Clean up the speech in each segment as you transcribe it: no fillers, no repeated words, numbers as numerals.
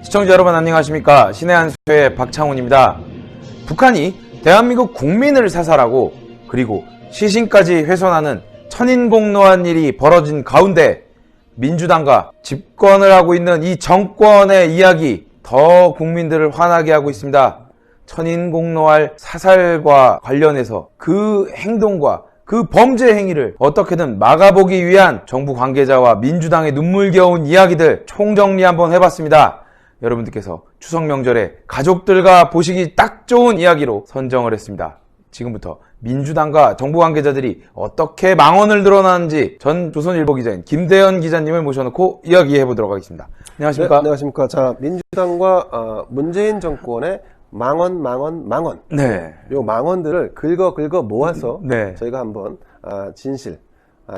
시청자 여러분 안녕하십니까. 신의 한 수의 박창훈입니다. 북한이 대한민국 국민을 사살하고 그리고 시신까지 훼손하는 천인공노한 일이 벌어진 가운데 민주당과 집권을 하고 있는 이 정권의 이야기 더 국민들을 화나게 하고 있습니다. 천인공노할 사살과 관련해서 그 행동과 그 범죄 행위를 어떻게든 막아보기 위한 정부 관계자와 민주당의 눈물겨운 이야기들 총정리 한번 해봤습니다. 여러분들께서 추석 명절에 가족들과 보시기 딱 좋은 이야기로 선정을 했습니다. 지금부터 민주당과 정부 관계자들이 어떻게 망언을 드러나는지 전 조선일보 기자인 김대현 기자님을 모셔놓고 이야기해 보도록 하겠습니다. 안녕하십니까? 네, 안녕하십니까. 자, 민주당과 문재인 정권의 망언. 네. 요 망언들을 긁어 모아서 네. 저희가 한번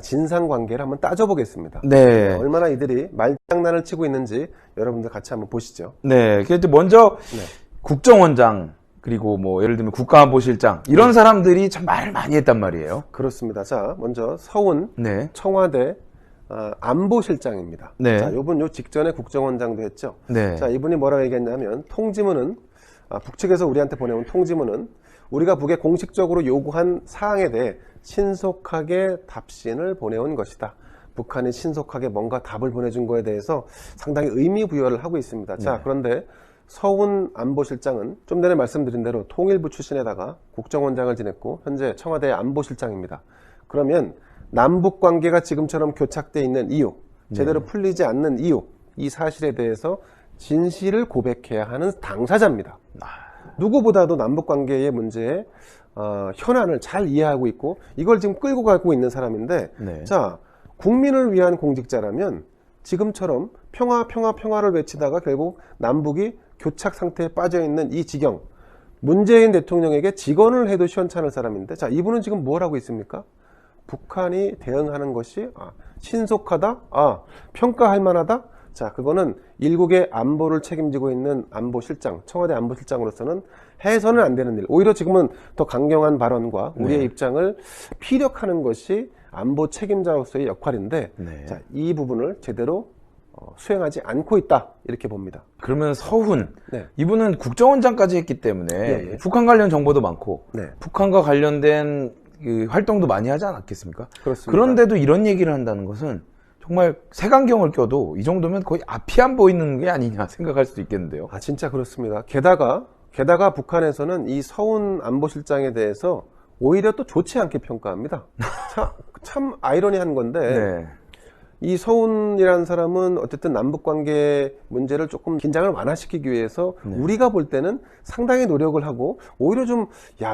진상 관계를 한번 따져보겠습니다. 네. 얼마나 이들이 말장난을 치고 있는지 여러분들 같이 한번 보시죠. 네. 그래도 먼저 네. 국정원장 그리고 뭐 예를 들면 국가안보실장 이런 사람들이 참 말을 많이 했단 말이에요. 그렇습니다. 자, 먼저 서훈 네. 청와대 안보실장입니다. 네. 자, 요분 요 직전에 국정원장도 했죠. 네. 자, 이분이 뭐라고 얘기했냐면 통지문은 북측에서 우리한테 보내온 통지문은 우리가 북에 공식적으로 요구한 사항에 대해 신속하게 답신을 보내온 것이다. 북한이 신속하게 뭔가 답을 보내준 거에 대해서 상당히 의미 부여를 하고 있습니다. 자, 그런데 서훈 안보실장은 좀 전에 말씀드린 대로 통일부 출신에다가 국정원장을 지냈고 현재 청와대 안보실장입니다. 그러면 남북 관계가 지금처럼 교착돼 있는 이유, 제대로 풀리지 않는 이유, 이 사실에 대해서 진실을 고백해야 하는 당사자입니다. 누구보다도 남북 관계의 문제에 현안을 잘 이해하고 있고 이걸 지금 끌고 가고 있는 사람인데, 네. 자, 국민을 위한 공직자라면 지금처럼 평화를 외치다가 결국 남북이 교착 상태에 빠져 있는 이 지경, 문재인 대통령에게 직언을 해도 시원찮을 사람인데, 자, 이분은 지금 뭘 하고 있습니까? 북한이 대응하는 것이 신속하다, 평가할 만하다. 자, 그거는 일국의 안보를 책임지고 있는 안보실장, 청와대 안보실장으로서는 해서는 안 되는 일. 오히려 지금은 더 강경한 발언과 우리의 입장을 피력하는 것이 안보 책임자로서의 역할인데, 네. 자, 이 부분을 제대로 수행하지 않고 있다, 이렇게 봅니다. 그러면 서훈 네. 이분은 국정원장까지 했기 때문에 예. 북한 관련 정보도 많고 네. 북한과 관련된 그 활동도 많이 하지 않았겠습니까? 그렇습니다. 그런데도 이런 얘기를 한다는 것은 정말 색안경을 껴도 이 정도면 거의 앞이 안 보이는 게 아니냐 생각할 수도 있겠는데요. 진짜 그렇습니다. 게다가 북한에서는 이 서훈 안보실장에 대해서 오히려 또 좋지 않게 평가합니다. 참 아이러니한 건데, 네. 이 서훈이라는 사람은 어쨌든 남북관계 문제를 조금 긴장을 완화시키기 위해서 우리가 볼 때는 상당히 노력을 하고 오히려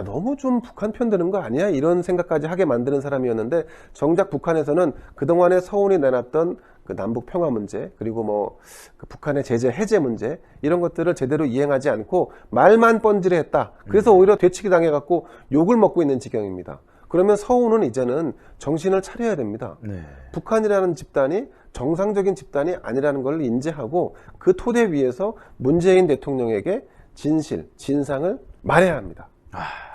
너무 북한 편 드는 거 아니야? 이런 생각까지 하게 만드는 사람이었는데, 정작 북한에서는 그동안에 서훈이 내놨던 그 남북 평화 문제, 그리고 그 북한의 제재 해제 문제, 이런 것들을 제대로 이행하지 않고 말만 뻔질했다. 그래서 오히려 되치기 당해갖고 욕을 먹고 있는 지경입니다. 그러면 서훈은 이제는 정신을 차려야 됩니다. 네. 북한이라는 집단이 정상적인 집단이 아니라는 걸 인지하고 그 토대 위에서 문재인 대통령에게 진상을 말해야 합니다.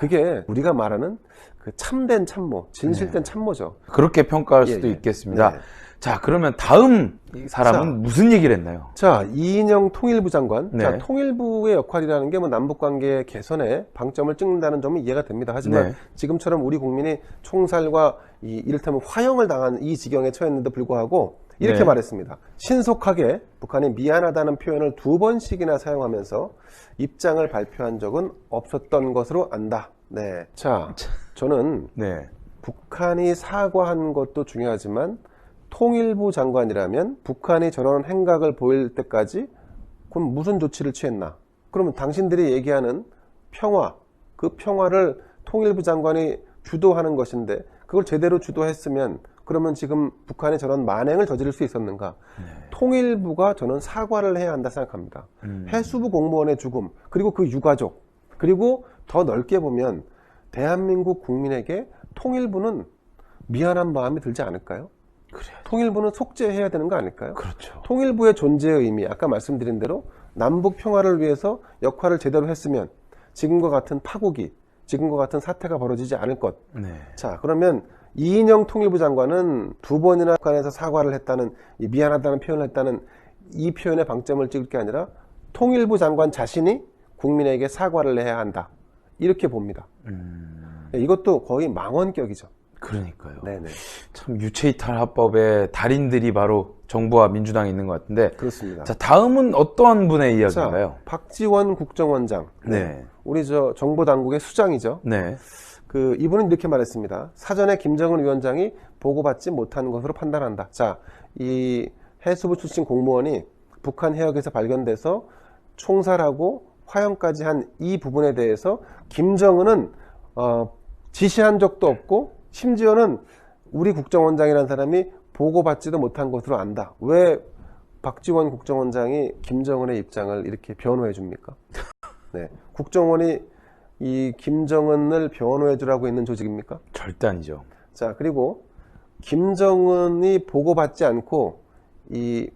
그게 우리가 말하는 그 참된 참모, 진실된 참모죠. 그렇게 평가할 수도 있겠습니다. 네. 자, 그러면 다음 사람은 무슨 얘기를 했나요? 자, 이인영 통일부 장관. 네. 자, 통일부의 역할이라는 게 남북관계 개선에 방점을 찍는다는 점은 이해가 됩니다. 하지만 지금처럼 우리 국민이 총살과 이를테면 화형을 당한 이 지경에 처했는데 불구하고 이렇게 말했습니다. 신속하게 북한이 미안하다는 표현을 2번씩이나 사용하면서 입장을 발표한 적은 없었던 것으로 안다. 네. 자, 저는 북한이 사과한 것도 중요하지만 통일부 장관이라면 북한이 저런 행각을 보일 때까지 그럼 무슨 조치를 취했나? 그러면 당신들이 얘기하는 평화, 그 평화를 통일부 장관이 주도하는 것인데 그걸 제대로 주도했으면 그러면 지금 북한이 저런 만행을 저지를 수 있었는가? 통일부가 저는 사과를 해야 한다 생각합니다. 해수부 공무원의 죽음, 그리고 그 유가족, 그리고 더 넓게 보면 대한민국 국민에게 통일부는 미안한 마음이 들지 않을까요? 그래요. 통일부는 속죄해야 되는 거 아닐까요? 그렇죠. 통일부의 존재의 의미, 아까 말씀드린 대로 남북 평화를 위해서 역할을 제대로 했으면 지금과 같은 파국이, 지금과 같은 사태가 벌어지지 않을 것. 자, 그러면 이인영 통일부 장관은 2번이나 북한에서 사과를 했다는, 미안하다는 표현을 했다는 이 표현에 방점을 찍을 게 아니라 통일부 장관 자신이 국민에게 사과를 해야 한다. 이렇게 봅니다. 이것도 거의 망언격이죠. 그러니까요. 네네. 참 유체이탈 합법의 달인들이 바로 정부와 민주당에 있는 것 같은데. 그렇습니다. 자, 다음은 어떠한 분의 이야기인가요? 자, 박지원 국정원장. 네. 우리 정보 당국의 수장이죠. 네. 이분은 이렇게 말했습니다. 사전에 김정은 위원장이 보고받지 못한 것으로 판단한다. 자, 이 해수부 출신 공무원이 북한 해역에서 발견돼서 총살하고 화형까지 한 이 부분에 대해서 김정은은 지시한 적도 없고 심지어는 우리 국정원장이라는 사람이 보고받지도 못한 것으로 안다. 왜 박지원 국정원장이 김정은의 입장을 이렇게 변호해 줍니까? 네, 국정원이 이 김정은을 변호해 주라고 있는 조직입니까? 절대 아니죠. 자, 그리고 김정은이 보고받지 않고 이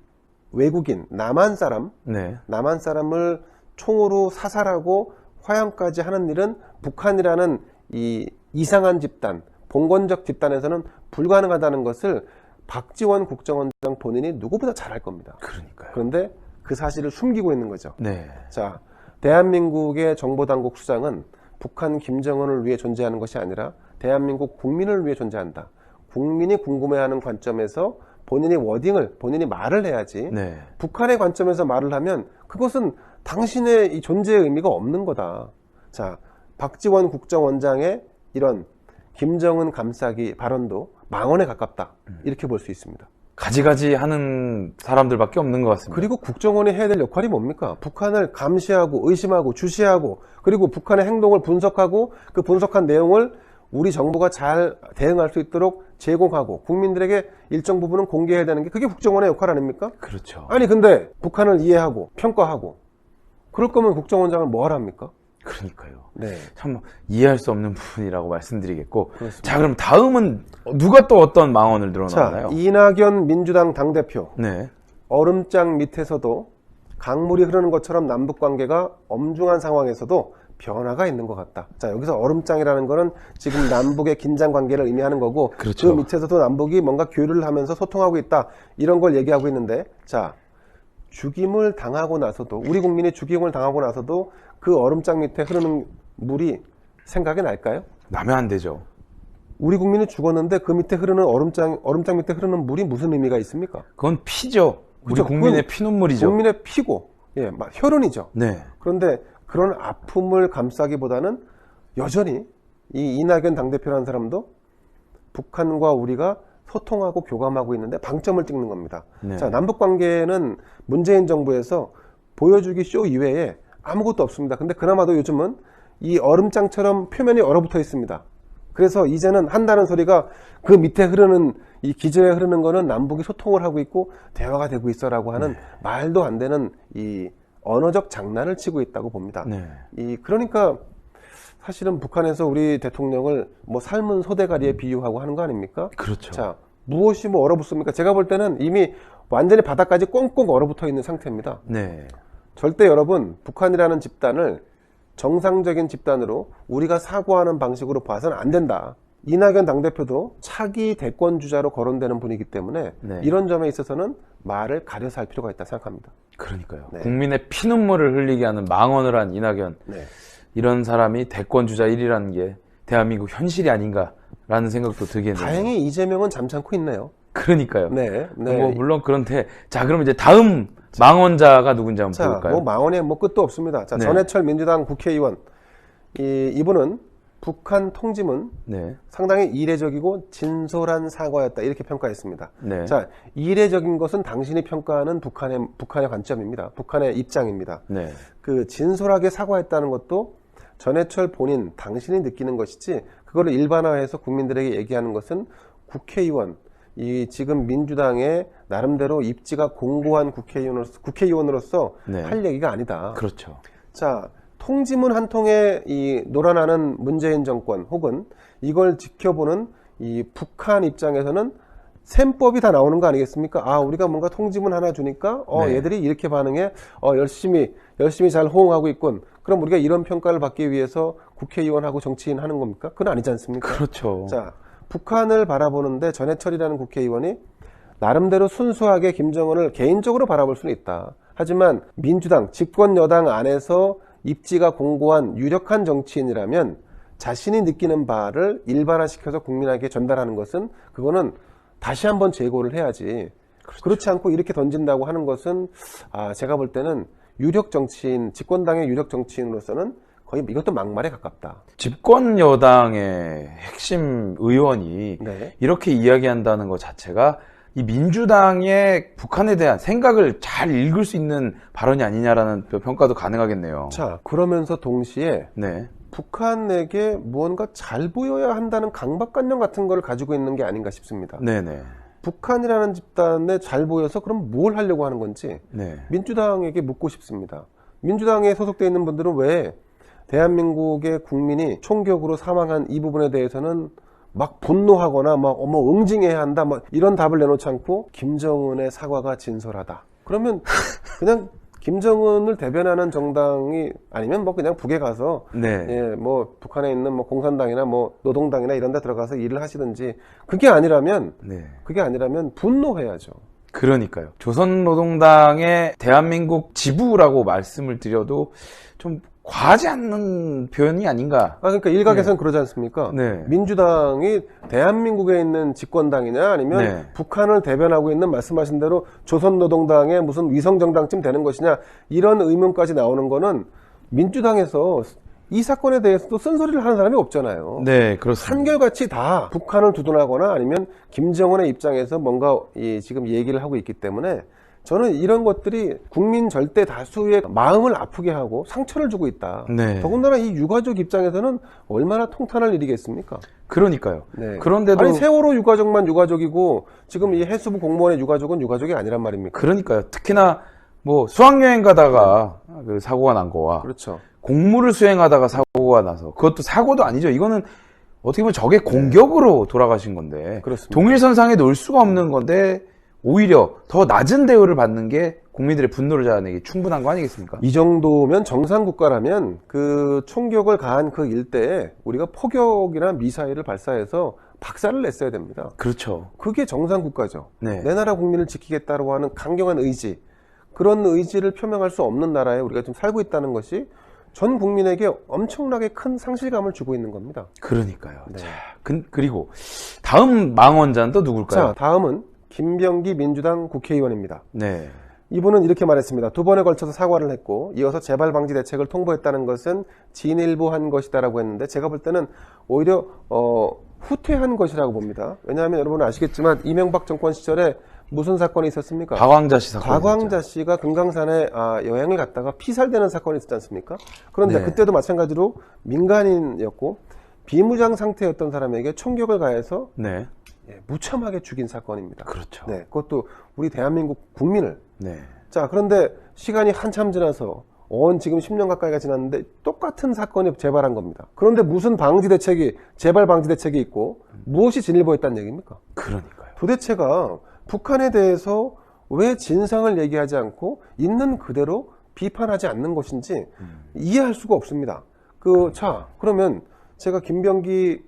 외국인 남한 사람을 총으로 사살하고 화형까지 하는 일은 북한이라는 이 이상한 집단, 봉건적 집단에서는 불가능하다는 것을 박지원 국정원장 본인이 누구보다 잘할 겁니다. 그러니까요. 그런데 그 사실을 숨기고 있는 거죠. 네. 자, 대한민국의 정보당국 수장은 북한 김정은을 위해 존재하는 것이 아니라 대한민국 국민을 위해 존재한다. 국민이 궁금해하는 관점에서 본인이 말을 해야지. 네. 북한의 관점에서 말을 하면 그것은 당신의 이 존재의 의미가 없는 거다. 자, 박지원 국정원장의 이런 김정은 감싸기 발언도 망언에 가깝다. 이렇게 볼 수 있습니다. 가지가지 하는 사람들밖에 없는 것 같습니다. 그리고 국정원이 해야 될 역할이 뭡니까? 북한을 감시하고 의심하고 주시하고 그리고 북한의 행동을 분석하고 그 분석한 내용을 우리 정부가 잘 대응할 수 있도록 제공하고 국민들에게 일정 부분은 공개해야 되는 게 그게 국정원의 역할 아닙니까? 그렇죠. 아니 근데 북한을 이해하고 평가하고 그럴 거면 국정원장은 뭐 하랍니까? 그러니까요. 네. 참 이해할 수 없는 부분이라고 말씀드리겠고. 그렇습니다. 자, 그럼 다음은 누가 또 어떤 망언을 늘어나나요? 자, 이낙연 민주당 당대표. 네. 얼음장 밑에서도 강물이 흐르는 것처럼 남북관계가 엄중한 상황에서도 변화가 있는 것 같다. 자, 여기서 얼음장이라는 거는 지금 남북의 긴장 관계를 의미하는 거고 그렇죠. 그 밑에서도 남북이 뭔가 교류를 하면서 소통하고 있다. 이런 걸 얘기하고 있는데 자, 죽임을 당하고 나서도 우리 국민이 죽임을 당하고 나서도 그 얼음장 밑에 흐르는 물이 생각이 날까요? 나면 안 되죠. 우리 국민이 죽었는데 그 밑에 흐르는 얼음장 밑에 흐르는 물이 무슨 의미가 있습니까? 그건 피죠. 우리 그죠? 국민의 그건 피눈물이죠. 국민의 피고, 예, 혈흔이죠. 네. 그런데 그런 아픔을 감싸기보다는 여전히 이 이낙연 당대표라는 사람도 북한과 우리가 소통하고 교감하고 있는데 방점을 찍는 겁니다. 네. 자, 남북관계는 문재인 정부에서 보여주기 쇼 이외에 아무것도 없습니다. 근데 그나마도 요즘은 이 얼음장처럼 표면이 얼어붙어 있습니다. 그래서 이제는 한다는 소리가 그 밑에 흐르는 이 기저에 흐르는 거는 남북이 소통을 하고 있고 대화가 되고 있어라고 하는 말도 안 되는 이 언어적 장난을 치고 있다고 봅니다. 네. 그러니까 사실은 북한에서 우리 대통령을 뭐 삶은 소대가리에 비유하고 하는 거 아닙니까? 그렇죠. 자, 무엇이 뭐 얼어붙습니까? 제가 볼 때는 이미 완전히 바닥까지 꽁꽁 얼어붙어 있는 상태입니다. 네. 절대 여러분, 북한이라는 집단을 정상적인 집단으로 우리가 사고하는 방식으로 봐서는 안 된다. 이낙연 당대표도 차기 대권주자로 거론되는 분이기 때문에 네. 이런 점에 있어서는 말을 가려서 할 필요가 있다 생각합니다. 그러니까요. 네. 국민의 피눈물을 흘리게 하는 망언을 한 이낙연. 네. 이런 사람이 대권주자 1위라는 게 대한민국 현실이 아닌가라는 생각도 들겠네요. 다행히 이재명은 잠잠고 있네요. 그러니까요. 네. 뭐 물론 그런데 자, 그럼 이제 다음 망언자가 누군지 한번 자, 볼까요? 뭐 망언에 뭐 끝도 없습니다. 자, 네. 전해철 민주당 국회의원. 이분은 북한 통지문 네. 상당히 이례적이고 진솔한 사과였다. 이렇게 평가했습니다. 네. 자, 이례적인 것은 당신이 평가하는 북한의 관점입니다. 북한의 입장입니다. 네. 그 진솔하게 사과했다는 것도 전해철 본인, 당신이 느끼는 것이지 그거를 일반화해서 국민들에게 얘기하는 것은 국회의원, 지금 민주당의 나름대로 입지가 공고한 국회의원으로서 네. 할 얘기가 아니다. 그렇죠. 자, 통지문 한 통에 놀아나는 문재인 정권 혹은 이걸 지켜보는 이 북한 입장에서는 셈법이 다 나오는 거 아니겠습니까? 아, 우리가 뭔가 통지문 하나 주니까 네. 얘들이 이렇게 반응해 열심히 잘 호응하고 있군. 그럼 우리가 이런 평가를 받기 위해서 국회의원하고 정치인 하는 겁니까? 그건 아니지 않습니까? 그렇죠. 자, 북한을 바라보는데 전해철이라는 국회의원이 나름대로 순수하게 김정은을 개인적으로 바라볼 수는 있다. 하지만 민주당, 집권 여당 안에서 입지가 공고한 유력한 정치인이라면 자신이 느끼는 바를 일반화시켜서 국민에게 전달하는 것은 그거는 다시 한번 재고를 해야지. 그렇지 않고 이렇게 던진다고 하는 것은 제가 볼 때는 유력 정치인, 집권당의 유력 정치인으로서는 거의 이것도 막말에 가깝다. 집권 여당의 핵심 의원이 네. 이렇게 이야기한다는 것 자체가 이 민주당의 북한에 대한 생각을 잘 읽을 수 있는 발언이 아니냐라는 평가도 가능하겠네요. 자, 그러면서 동시에 네. 북한에게 무언가 잘 보여야 한다는 강박관념 같은 걸 가지고 있는 게 아닌가 싶습니다. 네네. 북한이라는 집단에 잘 보여서 그럼 뭘 하려고 하는 건지 네. 민주당에게 묻고 싶습니다. 민주당에 소속되어 있는 분들은 왜 대한민국의 국민이 총격으로 사망한 이 부분에 대해서는 막 분노하거나 막 응징해야 한다 막 이런 답을 내놓지 않고 김정은의 사과가 진솔하다. 그러면 그냥 김정은을 대변하는 정당이 아니면 뭐 그냥 북에 가서 네. 예, 뭐 북한에 있는 뭐 공산당이나 뭐 노동당이나 이런 데 들어가서 일을 하시든지 그게 아니라면 분노해야죠. 그러니까요. 조선노동당의 대한민국 지부라고 말씀을 드려도 좀 과하지 않는 표현이 아닌가. 그러니까 일각에서는 그러지 않습니까? 네. 민주당이 대한민국에 있는 집권당이냐 아니면 네. 북한을 대변하고 있는 말씀하신 대로 조선노동당의 무슨 위성정당쯤 되는 것이냐 이런 의문까지 나오는 거는 민주당에서 이 사건에 대해서도 쓴소리를 하는 사람이 없잖아요. 네, 그렇습니다. 한결같이 다 북한을 두둔하거나 아니면 김정은의 입장에서 뭔가 지금 얘기를 하고 있기 때문에 저는 이런 것들이 국민 절대 다수의 마음을 아프게 하고 상처를 주고 있다. 네. 더군다나 이 유가족 입장에서는 얼마나 통탄할 일이겠습니까? 그러니까요. 네. 그런데도 아니 세월호 유가족만 유가족이고 지금 이 해수부 공무원의 유가족은 유가족이 아니란 말입니까? 그러니까요. 특히나 뭐 수학여행 가다가 그 사고가 난 거와 그렇죠. 공무를 수행하다가 사고가 나서 그것도 사고도 아니죠. 이거는 어떻게 보면 적의 공격으로 돌아가신 건데 그렇습니다. 동일선상에 놓을 수가 없는 건데 오히려 더 낮은 대우를 받는 게 국민들의 분노를 자아내기 충분한 거 아니겠습니까? 이 정도면 정상 국가라면 그 총격을 가한 그 일대에 우리가 포격이나 미사일을 발사해서 박살을 냈어야 됩니다. 그렇죠. 그게 정상 국가죠. 네. 내 나라 국민을 지키겠다고 하는 강경한 의지, 그런 의지를 표명할 수 없는 나라에 우리가 지금 살고 있다는 것이 전 국민에게 엄청나게 큰 상실감을 주고 있는 겁니다. 그러니까요. 네. 자, 그리고 다음 망원자는 또 누굴까요? 자, 다음은 김병기 민주당 국회의원입니다. 네. 이분은 이렇게 말했습니다. 2번에 걸쳐서 사과를 했고 이어서 재발 방지 대책을 통보했다는 것은 진일보한 것이다라고 했는데 제가 볼 때는 오히려 후퇴한 것이라고 봅니다. 왜냐하면 여러분 아시겠지만 이명박 정권 시절에 무슨 사건이 있었습니까? 박광자 씨 사건. 박광자 씨가 금강산에 여행을 갔다가 피살되는 사건이 있었지 않습니까? 그런데 네. 그때도 마찬가지로 민간인이었고 비무장 상태였던 사람에게 총격을 가해서 네. 무참하게 죽인 사건입니다. 그렇죠. 네, 그것도 우리 대한민국 국민을. 네. 자, 그런데 시간이 한참 지나서 지금 10년 가까이가 지났는데 똑같은 사건이 재발한 겁니다. 그런데 무슨 재발 방지 대책이 있고 무엇이 진일보했다는 얘기입니까? 그러니까요. 도대체가 북한에 대해서 왜 진상을 얘기하지 않고 있는 그대로 비판하지 않는 것인지 이해할 수가 없습니다. 그러면 제가 김병기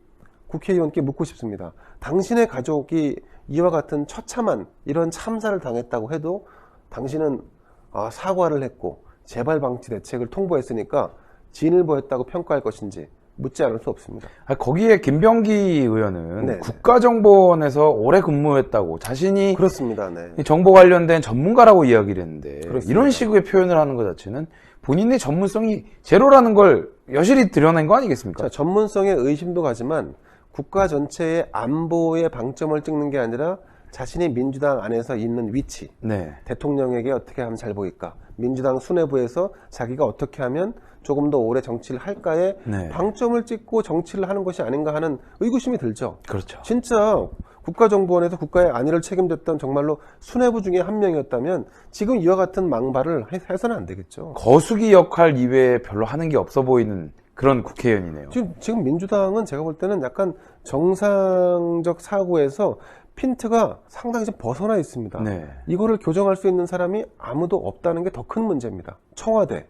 국회의원께 묻고 싶습니다. 당신의 가족이 이와 같은 처참한 이런 참사를 당했다고 해도 당신은 사과를 했고 재발 방지 대책을 통보했으니까 진일보했다고 평가할 것인지 묻지 않을 수 없습니다. 거기에 김병기 의원은 네. 국가정보원에서 오래 근무했다고 자신이 그렇습니다. 네. 정보 관련된 전문가라고 이야기를 했는데 그렇습니다. 이런 식의 표현을 하는 것 자체는 본인의 전문성이 제로라는 걸 여실히 드러낸 거 아니겠습니까? 자, 전문성에 의심도 가지만 국가 전체의 안보에 방점을 찍는 게 아니라 자신이 민주당 안에서 있는 위치, 네. 대통령에게 어떻게 하면 잘 보일까, 민주당 수뇌부에서 자기가 어떻게 하면 조금 더 오래 정치를 할까에 네. 방점을 찍고 정치를 하는 것이 아닌가 하는 의구심이 들죠. 그렇죠. 진짜 국가정보원에서 국가의 안위를 책임졌던 정말로 수뇌부 중에 한 명이었다면 지금 이와 같은 망발을 해서는 안 되겠죠. 거수기 역할 이외에 별로 하는 게 없어 보이는 그런 국회의원이네요. 지금 민주당은 제가 볼 때는 약간 정상적 사고에서 핀트가 상당히 좀 벗어나 있습니다. 네. 이거를 교정할 수 있는 사람이 아무도 없다는 게 더 큰 문제입니다. 청와대,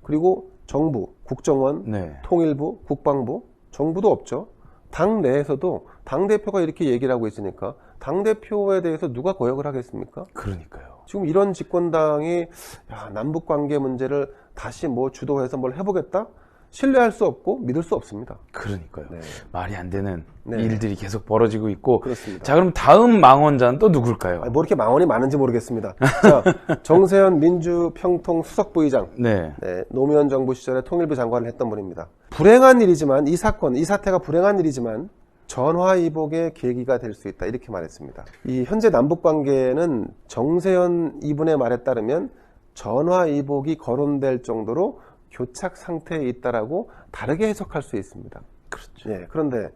그리고 정부, 국정원, 네. 통일부, 국방부, 정부도 없죠. 당 내에서도 당대표가 이렇게 얘기를 하고 있으니까 당대표에 대해서 누가 거역을 하겠습니까? 그러니까요. 지금 이런 집권당이 야, 남북 관계 문제를 다시 뭐 주도해서 뭘 해보겠다? 신뢰할 수 없고 믿을 수 없습니다. 그러니까요. 네. 말이 안 되는 네. 일들이 계속 벌어지고 있고. 그렇습니다. 자, 그럼 다음 망언자는 또 누굴까요? 뭐 이렇게 망언이 많은지 모르겠습니다. 자, 정세현 민주평통 수석부의장. 네. 네, 노무현 정부 시절에 통일부 장관을 했던 분입니다. 불행한 일이지만 이 사태가 불행한 일이지만 전화위복의 계기가 될 수 있다. 이렇게 말했습니다. 이 현재 남북 관계는 정세현 이분의 말에 따르면 전화위복이 거론될 정도로 교착 상태에 있다라고 다르게 해석할 수 있습니다. 그렇죠. 예, 그런데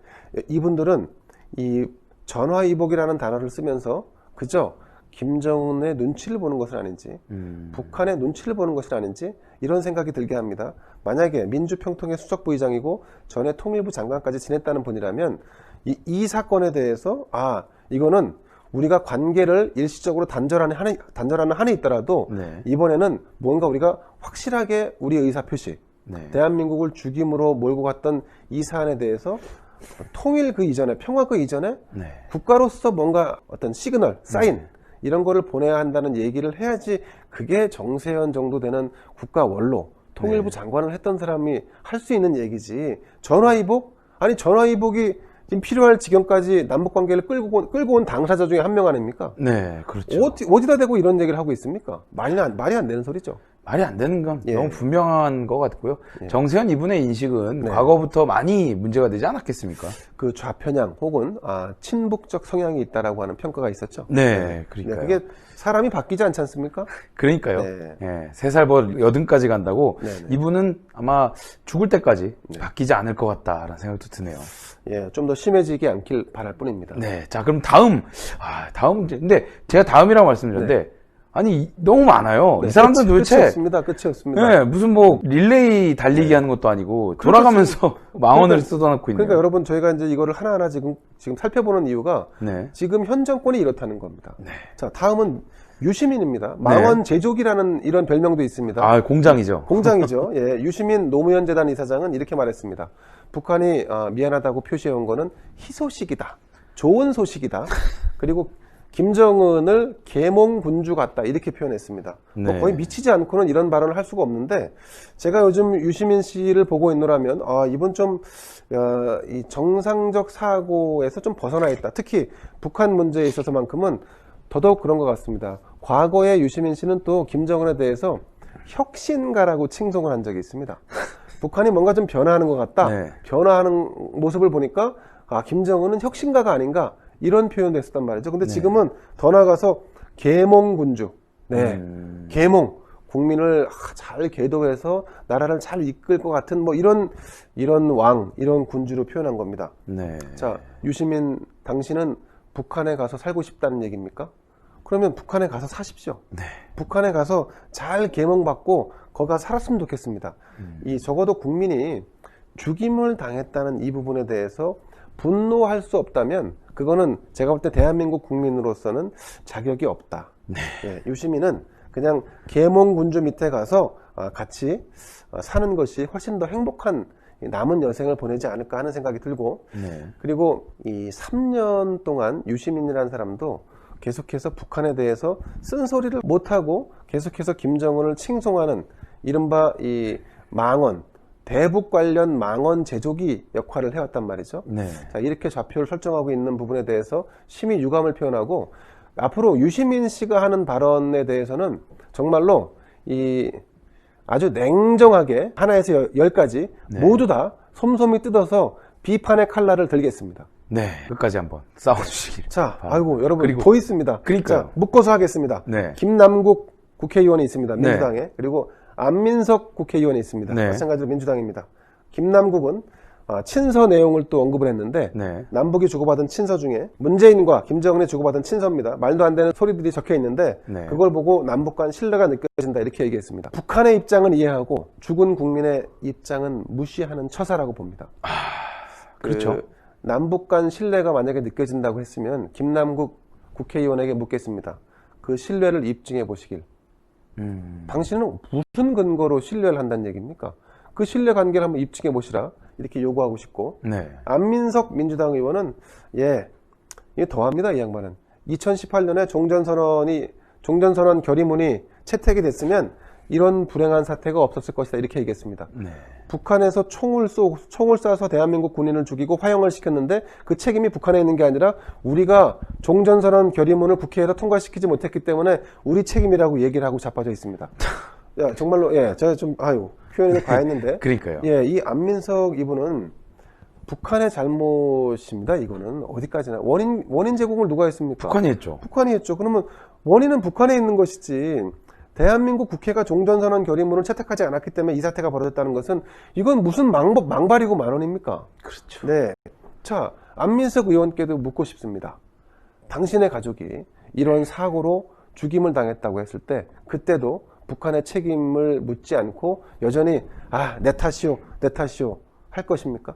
이분들은 이 전화위복이라는 단어를 쓰면서 그저 김정은의 눈치를 보는 것은 아닌지 북한의 눈치를 보는 것은 아닌지 이런 생각이 들게 합니다. 만약에 민주평통의 수석부의장이고 전에 통일부 장관까지 지냈다는 분이라면 이 사건에 대해서 이거는 우리가 관계를 일시적으로 단절하는 한이 있더라도 네. 이번에는 뭔가 우리가 확실하게 우리의 의사표시 네. 대한민국을 죽임으로 몰고 갔던 이 사안에 대해서 통일 그 이전에 평화 그 이전에 네. 국가로서 뭔가 어떤 시그널, 사인 이런 거를 보내야 한다는 얘기를 해야지 그게 정세현 정도 되는 국가 원로 통일부 장관을 했던 사람이 할 수 있는 얘기지. 전화위복? 아니 전화위복이 지금 필요할 지경까지 남북관계를 끌고 온 당사자 중에 한 명 아닙니까? 네, 그렇죠. 어디다 대고 이런 얘기를 하고 있습니까? 말이 안 되는 소리죠. 말이 안 되는 건 예. 너무 분명한 것 같고요. 정세현 이분의 인식은 네. 과거부터 많이 문제가 되지 않았겠습니까? 그 좌편향 혹은 친북적 성향이 있다라고 하는 평가가 있었죠. 네, 그러니까요. 그게 사람이 바뀌지 않지 않습니까? 그러니까요. 네. 예, 3살 벌 여든까지 간다고 네네. 이분은 아마 죽을 때까지 바뀌지 않을 것 같다라는 생각도 드네요. 예, 좀 더 심해지지 않길 바랄 뿐입니다. 네, 자 그럼 다음 근데 제가 다음이라고 말씀드렸는데 아니 너무 많아요. 이 사람들은 도대체 끝이 없습니다. 네, 무슨 뭐 릴레이 달리기 하는 것도 아니고 돌아가면서 망언을 쏟아놓고 있네요. 그러니까 여러분 저희가 이제 이거를 하나하나 지금 살펴보는 이유가 네. 지금 현 정권이 이렇다는 겁니다. 네. 자, 다음은 유시민입니다. 망언 제조기라는 이런 별명도 있습니다. 공장이죠. 공장이죠. 예, 유시민 노무현 재단 이사장은 이렇게 말했습니다. 북한이 미안하다고 표시해온 거는 희소식이다. 좋은 소식이다. 그리고 김정은을 계몽군주 같다. 이렇게 표현했습니다. 네. 뭐 거의 미치지 않고는 이런 발언을 할 수가 없는데 제가 요즘 유시민 씨를 보고 있노라면 이분 좀 이 정상적 사고에서 좀 벗어나 있다. 특히 북한 문제에 있어서만큼은 더더욱 그런 것 같습니다. 과거에 유시민 씨는 또 김정은에 대해서 혁신가라고 칭송을 한 적이 있습니다. 북한이 뭔가 좀 변화하는 것 같다. 네. 변화하는 모습을 보니까 김정은은 혁신가가 아닌가 이런 표현도 했었단 말이죠. 근데 지금은 더 나아가서 계몽군주, 계몽 국민을 잘 계도해서 나라를 잘 이끌 것 같은 뭐 이런 왕, 이런 군주로 표현한 겁니다. 네. 자, 유시민 당신은 북한에 가서 살고 싶다는 얘기입니까? 그러면 북한에 가서 사십시오. 네. 북한에 가서 잘 계몽받고 거기 가서 살았으면 좋겠습니다. 적어도 국민이 죽임을 당했다는 이 부분에 대해서 분노할 수 없다면 그거는 제가 볼 때 대한민국 국민으로서는 자격이 없다. 네. 예, 유시민은 그냥 계몽군주 밑에 가서 같이 사는 것이 훨씬 더 행복한 남은 여생을 보내지 않을까 하는 생각이 들고 네. 그리고 이 3년 동안 유시민이라는 사람도 계속해서 북한에 대해서 쓴소리를 못하고 계속해서 김정은을 칭송하는 이른바 이 망언, 대북 관련 망언 제조기 역할을 해왔단 말이죠. 네. 자, 이렇게 좌표를 설정하고 있는 부분에 대해서 심히 유감을 표현하고 앞으로 유시민 씨가 하는 발언에 대해서는 정말로 이 아주 냉정하게 하나에서 10까지 모두 다 솜솜히 뜯어서 비판의 칼날을 들겠습니다. 네. 끝까지 한번 싸워주시길. 자, 아이고 여러분 그리고- 더 있습니다. 그러니까요. 자, 묶어서 하겠습니다. 네. 김남국 국회의원이 있습니다. 민주당에. 그리고 안민석 국회의원이 있습니다. 네. 마찬가지로 민주당입니다. 김남국은 친서 내용을 또 언급을 했는데 네. 남북이 주고받은 친서 중에 문재인과 김정은이 주고받은 친서입니다. 말도 안 되는 소리들이 적혀 있는데 네. 그걸 보고 남북 간 신뢰가 느껴진다 이렇게 얘기했습니다. 북한의 입장은 이해하고 죽은 국민의 입장은 무시하는 처사라고 봅니다. 그렇죠. 남북 간 신뢰가 만약에 느껴진다고 했으면 김남국 국회의원에게 묻겠습니다. 그 신뢰를 입증해 보시길. 당신은 무슨 근거로 신뢰를 한다는 얘기입니까? 그 신뢰 관계를 한번 입증해 보시라 이렇게 요구하고 싶고 네. 안민석 민주당 의원은 이게 더합니다. 이 양반은 2018년에 종전선언이 종전선언 결의문이 채택이 됐으면 이런 불행한 사태가 없었을 것이다 이렇게 얘기했습니다. 네. 북한에서 총을 쏴서 대한민국 군인을 죽이고 화형을 시켰는데 그 책임이 북한에 있는 게 아니라 우리가 종전선언 결의문을 국회에서 통과시키지 못했기 때문에 우리 책임이라고 얘기를 하고 자빠져 있습니다. 야, 정말로 제가 좀 표현을 과했는데 그러니까요. 이 안민석 이분은 북한의 잘못입니다. 이거는 어디까지나 원인 제공을 누가 했습니까? 북한이 했죠. 북한이 했죠. 그러면 원인은 북한에 있는 것이지. 대한민국 국회가 종전선언 결의문을 채택하지 않았기 때문에 이 사태가 벌어졌다는 것은 이건 무슨 망발이고 만원입니까? 그렇죠. 네. 자, 안민석 의원께도 묻고 싶습니다. 당신의 가족이 이런 사고로 죽임을 당했다고 했을 때 그때도 북한의 책임을 묻지 않고 여전히 내 탓이오 할 것입니까?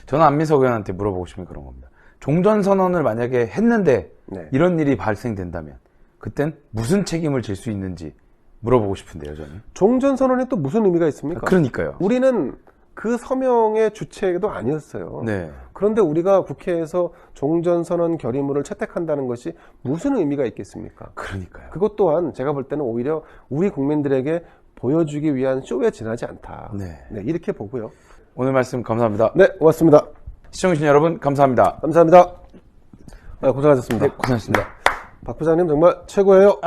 저는 안민석 의원한테 물어보고 싶은 그런 겁니다. 종전선언을 만약에 했는데 네. 이런 일이 발생된다면 그땐 무슨 책임을 질 수 있는지 물어보고 싶은데요, 저는. 종전선언에 또 무슨 의미가 있습니까? 그러니까요. 우리는 그 서명의 주체도 아니었어요. 네. 그런데 우리가 국회에서 종전선언 결의문을 채택한다는 것이 무슨 의미가 있겠습니까? 그러니까요. 그것 또한 제가 볼 때는 오히려 우리 국민들에게 보여주기 위한 쇼에 지나지 않다. 네. 이렇게 보고요. 오늘 말씀 감사합니다. 네, 고맙습니다. 시청해주신 여러분 감사합니다. 감사합니다. 고생하셨습니다. 네, 고생하셨습니다. 박 부장님 정말 최고예요.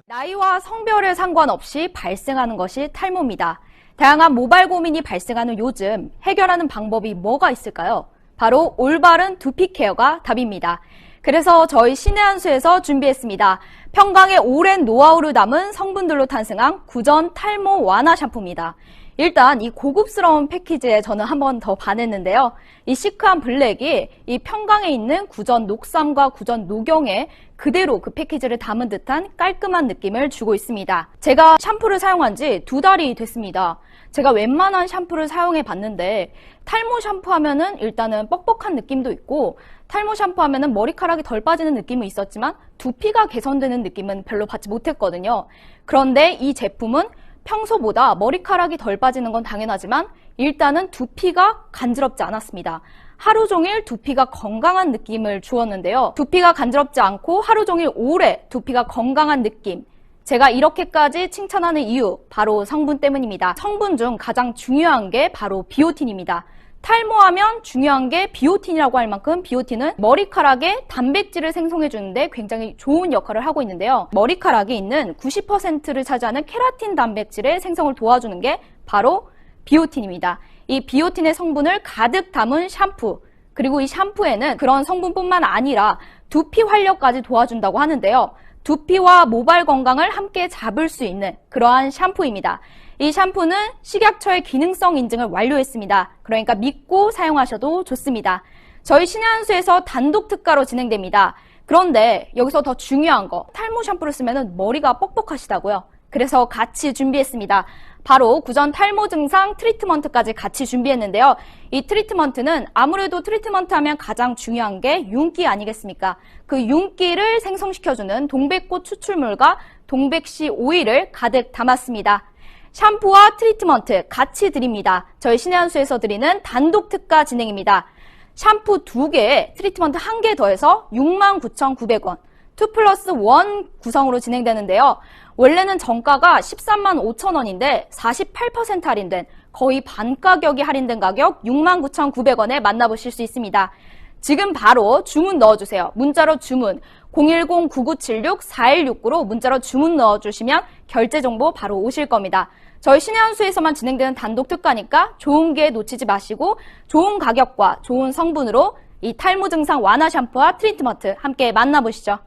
나이와 성별에 상관없이 발생하는 것이 탈모입니다. 다양한 모발 고민이 발생하는 요즘 해결하는 방법이 뭐가 있을까요? 바로 올바른 두피 케어가 답입니다. 그래서 저희 신의 한 수에서 준비했습니다. 평강의 오랜 노하우를 담은 성분들로 탄생한 구전 탈모 완화 샴푸입니다. 일단 이 고급스러운 패키지에 저는 한 번 더 반했는데요. 이 시크한 블랙이 이 평강에 있는 구전 녹삼과 구전 녹용에 그대로 그 패키지를 담은 듯한 깔끔한 느낌을 주고 있습니다. 제가 샴푸를 사용한 지 2달이 됐습니다. 제가 웬만한 샴푸를 사용해 봤는데 탈모 샴푸 하면은 일단은 뻑뻑한 느낌도 있고 탈모 샴푸 하면은 머리카락이 덜 빠지는 느낌은 있었지만 두피가 개선되는 느낌은 별로 받지 못했거든요. 그런데 이 제품은 평소보다 머리카락이 덜 빠지는 건 당연하지만 일단은 두피가 간지럽지 않았습니다. 하루 종일 두피가 건강한 느낌을 주었는데요. 두피가 간지럽지 않고 하루 종일 오래 두피가 건강한 느낌. 제가 이렇게까지 칭찬하는 이유 바로 성분 때문입니다. 성분 중 가장 중요한 게 바로 비오틴입니다. 탈모하면 중요한 게 비오틴이라고 할 만큼 비오틴은 머리카락에 단백질을 생성해 주는데 굉장히 좋은 역할을 하고 있는데요. 머리카락에 있는 90%를 차지하는 케라틴 단백질의 생성을 도와주는 게 바로 비오틴입니다. 이 비오틴의 성분을 가득 담은 샴푸, 그리고 이 샴푸에는 그런 성분뿐만 아니라 두피 활력까지 도와준다고 하는데요. 두피와 모발 건강을 함께 잡을 수 있는 그러한 샴푸입니다. 이 샴푸는 식약처의 기능성 인증을 완료했습니다. 그러니까 믿고 사용하셔도 좋습니다. 저희 신의 한 수에서 단독 특가로 진행됩니다. 그런데 여기서 더 중요한 거, 탈모 샴푸를 쓰면 머리가 뻑뻑하시다고요. 그래서 같이 준비했습니다. 바로 구전 탈모 증상 트리트먼트까지 같이 준비했는데요. 이 트리트먼트는 아무래도 트리트먼트 하면 가장 중요한 게 윤기 아니겠습니까? 그 윤기를 생성시켜주는 동백꽃 추출물과 동백씨 오일을 가득 담았습니다. 샴푸와 트리트먼트 같이 드립니다. 저희 신의 한 수에서 드리는 단독 특가 진행입니다. 샴푸 2개, 트리트먼트 1개 더해서 69,900원, 2+1 구성으로 진행되는데요. 원래는 정가가 13만 5천 원인데 48% 할인된 거의 반 가격이 할인된 가격 69,900원에 만나보실 수 있습니다. 지금 바로 주문 넣어주세요. 문자로 주문 010-9976-4169로 문자로 주문 넣어주시면 결제 정보 바로 오실 겁니다. 저희 신의 한 수에서만 진행되는 단독 특가니까 좋은 기회 놓치지 마시고 좋은 가격과 좋은 성분으로 이 탈모 증상 완화 샴푸와 트리트먼트 함께 만나보시죠.